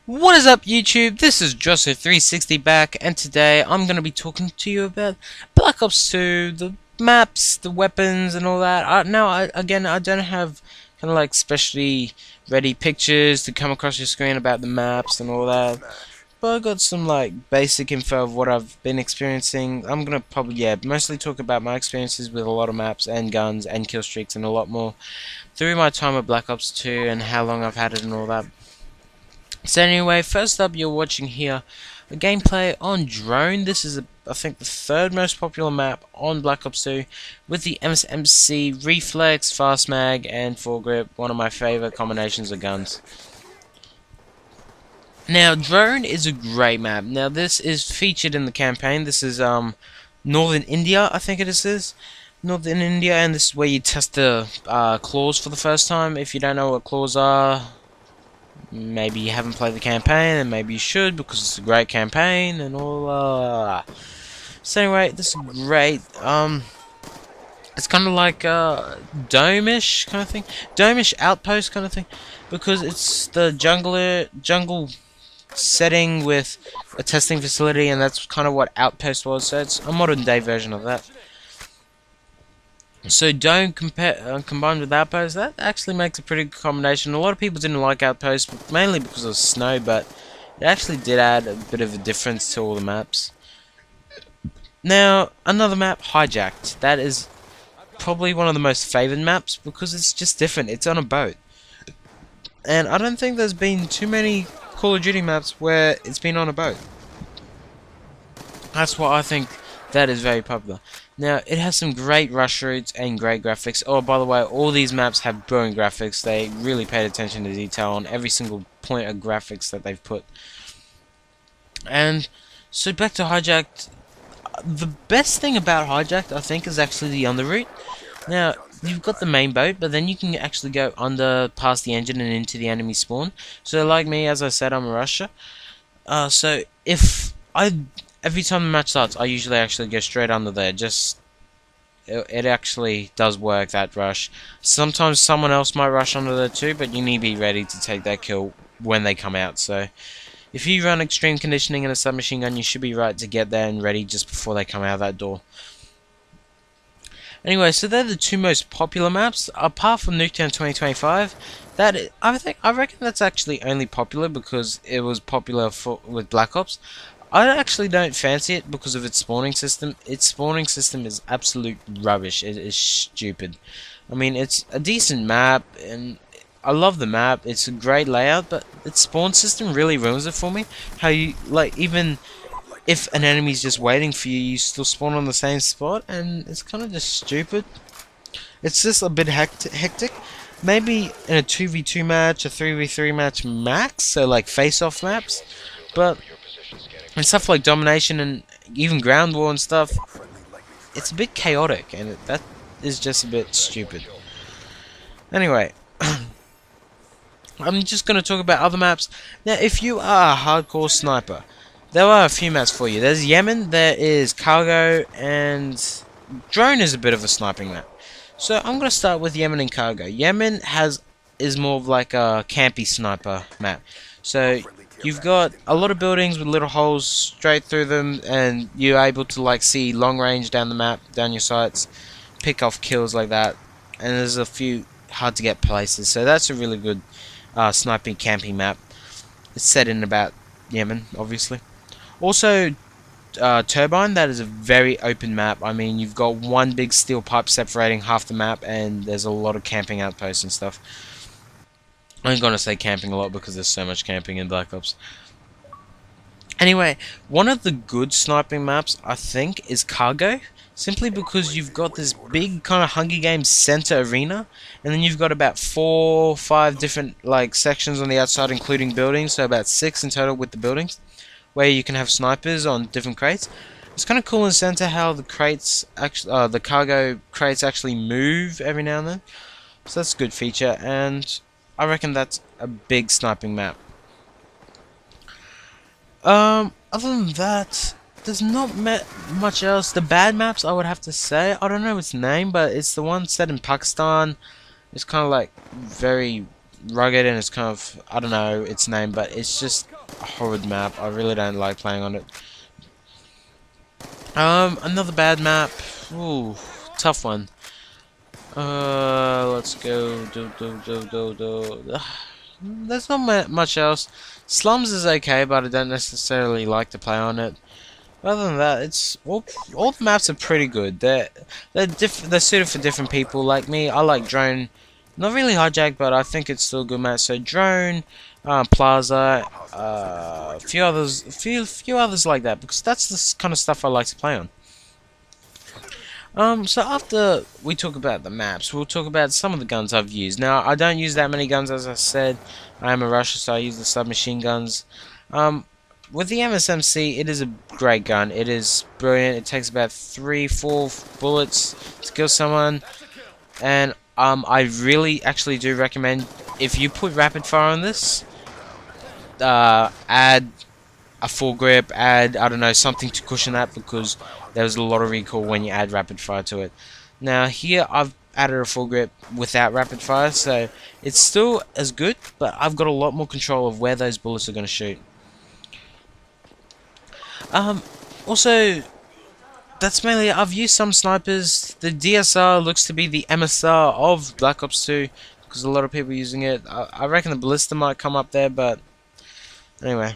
What is up, YouTube? This is Josso360 back, and today I'm going to be talking to you about Black Ops 2, the maps, the weapons, and all that. Again, I don't have kind of like specially ready pictures to come across your screen about the maps and all that, but I got some like basic info of what I've been experiencing. I'm going to probably, mostly talk about my experiences with a lot of maps and guns and kill streaks and a lot more through my time with Black Ops 2 and how long I've had it and all that. So anyway, first up you're watching here a gameplay on Drone. This is I think the third most popular map on Black Ops 2 with the MSMC Reflex, Fast Mag and Foregrip, one of my favorite combinations of guns. Now Drone is a great map. Now this is featured in the campaign. This is Northern India, I think it is. Northern India, and this is where you test the claws for the first time. If you don't know what claws are, maybe you haven't played the campaign, and maybe you should because it's a great campaign and all. So anyway, this is great. It's kind of like dome-ish kind of thing, dome-ish outpost kind of thing, because it's the jungle setting with a testing facility, and that's kind of what Outpost was. So it's a modern day version of that. So Dome combined with Outpost, that actually makes a pretty good combination. A lot of people didn't like Outpost, mainly because of snow, but it actually did add a bit of a difference to all the maps. Now, another map, Hijacked. That is probably one of the most favoured maps because it's just different. It's on a boat. And I don't think there's been too many Call of Duty maps where it's been on a boat. That's why I think that is very popular. Now, it has some great rush routes and great graphics. Oh, by the way, all these maps have brilliant graphics. They really paid attention to detail on every single point of graphics that they've put. And so back to Hijacked. The best thing about Hijacked, I think, is actually the underroute. Now, you've got the main boat, but then you can actually go under, past the engine and into the enemy spawn. So like me, as I said, I'm a rusher. So if every time the match starts, I usually actually go straight under there. It actually does work, that rush. Sometimes someone else might rush under there too, but you need to be ready to take that kill when they come out. So if you run extreme conditioning and a submachine gun, you should be right to get there and ready just before they come out of that door. Anyway, so they're the two most popular maps, apart from Nuketown 2025. I reckon that's actually only popular because it was popular with Black Ops. I actually don't fancy it because of its spawning system. Its spawning system is absolute rubbish. It is stupid. I mean, it's a decent map, and I love the map. It's a great layout, but its spawn system really ruins it for me. How you, like, even if an enemy's just waiting for you, you still spawn on the same spot, and it's kind of just stupid. It's just a bit hectic. Maybe in a 2v2 match, a 3v3 match max, so like face-off maps, but and stuff like domination and even ground war and stuff, it's a bit chaotic, and that is just a bit stupid. Anyway, I'm just going to talk about other maps. Now, if you are a hardcore sniper, there are a few maps for you. There's Yemen, there is Cargo, and Drone is a bit of a sniping map. So I'm going to start with Yemen and Cargo. Yemen is more of like a campy sniper map. So you've got a lot of buildings with little holes straight through them, and you're able to like see long range down the map, down your sights, pick off kills like that. And there's a few hard to get places. So that's a really good sniping camping map. It's set in about Yemen, obviously. Also, Turbine, that is a very open map. I mean, you've got one big steel pipe separating half the map, and there's a lot of camping outposts and stuff. I'm gonna say camping a lot because there's so much camping in Black Ops. Anyway, one of the good sniping maps, I think, is Cargo. Simply because you've got this big kind of Hunger Games center arena, and then you've got about 4 or 5 different like sections on the outside, including buildings, so about 6 in total with the buildings, where you can have snipers on different crates. It's kind of cool in the center how the crates actually, the cargo crates actually move every now and then. So that's a good feature, and I reckon that's a big sniping map. Other than that, there's not much else. The bad maps, I would have to say, I don't know its name, but it's the one set in Pakistan. It's kind of like very rugged and it's kind of, I don't know its name, but it's just a horrid map. I really don't like playing on it. Another bad map. Ooh, tough one. Let's go. There's not much else. Slums is okay, but I don't necessarily like to play on it. Other than that, it's all the maps are pretty good. They're suited for different people. Like me, I like Drone. Not really Hijack, but I think it's still a good map. So Drone, Plaza, a few others like that, because that's the kind of stuff I like to play on. So after we talk about the maps, we'll talk about some of the guns I've used. Now, I don't use that many guns, as I said. I am a rusher, so I use the submachine guns. With the MSMC, it is a great gun. It is brilliant. It takes about 3-4 bullets to kill someone. And I really actually do recommend, if you put rapid fire on this, add a full grip, add, I don't know, something to cushion that, because there's a lot of recoil when you add rapid fire to it. Now here I've added a full grip without rapid fire, so it's still as good, but I've got a lot more control of where those bullets are going to shoot. Also, that's mainly, I've used some snipers. The DSR looks to be the MSR of Black Ops 2, because a lot of people are using it. I reckon the Ballista might come up there, but anyway.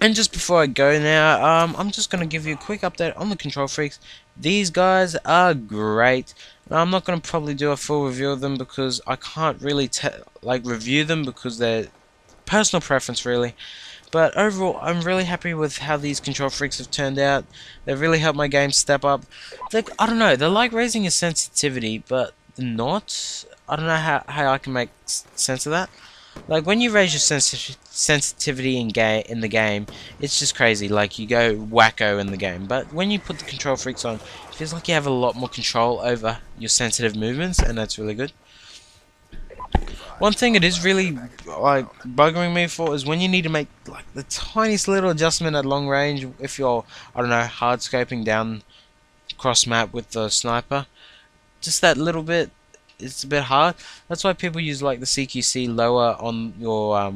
And just before I go now, I'm just going to give you a quick update on the Control Freaks. These guys are great. Now, I'm not going to probably do a full review of them, because I can't really review them, because they're personal preference really. But overall, I'm really happy with how these Control Freaks have turned out. They've really helped my game step up. I don't know, they're like raising your sensitivity, but they're not. I don't know how I can make sense of that. Like, when you raise your sensitivity in the game, it's just crazy. Like, you go wacko in the game. But when you put the Control Freaks on, it feels like you have a lot more control over your sensitive movements, and that's really good. One thing it is really like bugging me for is when you need to make like the tiniest little adjustment at long range. If you're, I don't know, hard scoping down cross map with the sniper, just that little bit, it's a bit hard. That's why people use like the CQC lower on your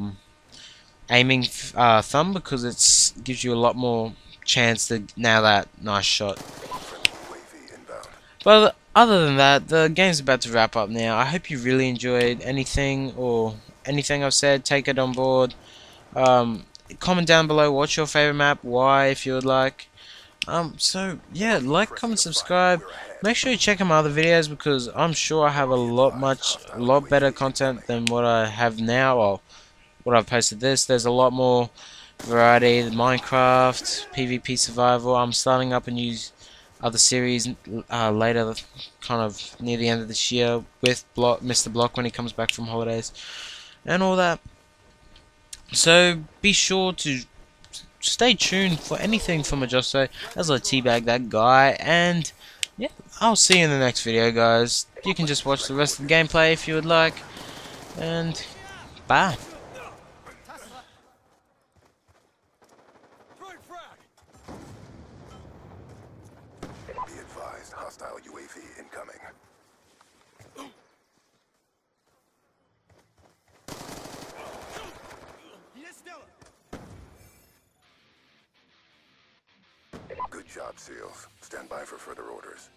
aiming thumb, because it gives you a lot more chance to nail that nice shot. But other than that, the game's about to wrap up now. I hope you really enjoyed anything I've said. Take it on board. Comment down below what's your favorite map, why, if you would like. So yeah, like, comment, subscribe. Make sure you check out my other videos, because I'm sure I have a lot better content than what I have now, or what I've posted this. There's a lot more variety. Minecraft, PvP survival. I'm starting up a new other series later, kind of near the end of this year, with Mr. Block when he comes back from holidays, and all that. So be sure to stay tuned for anything from Ajusto as I teabag that guy, and yeah, I'll see you in the next video, guys. You can just watch the rest of the gameplay if you would like, and bye. Be advised, hostile UAV incoming. Good job, SEALs. Stand by for further orders.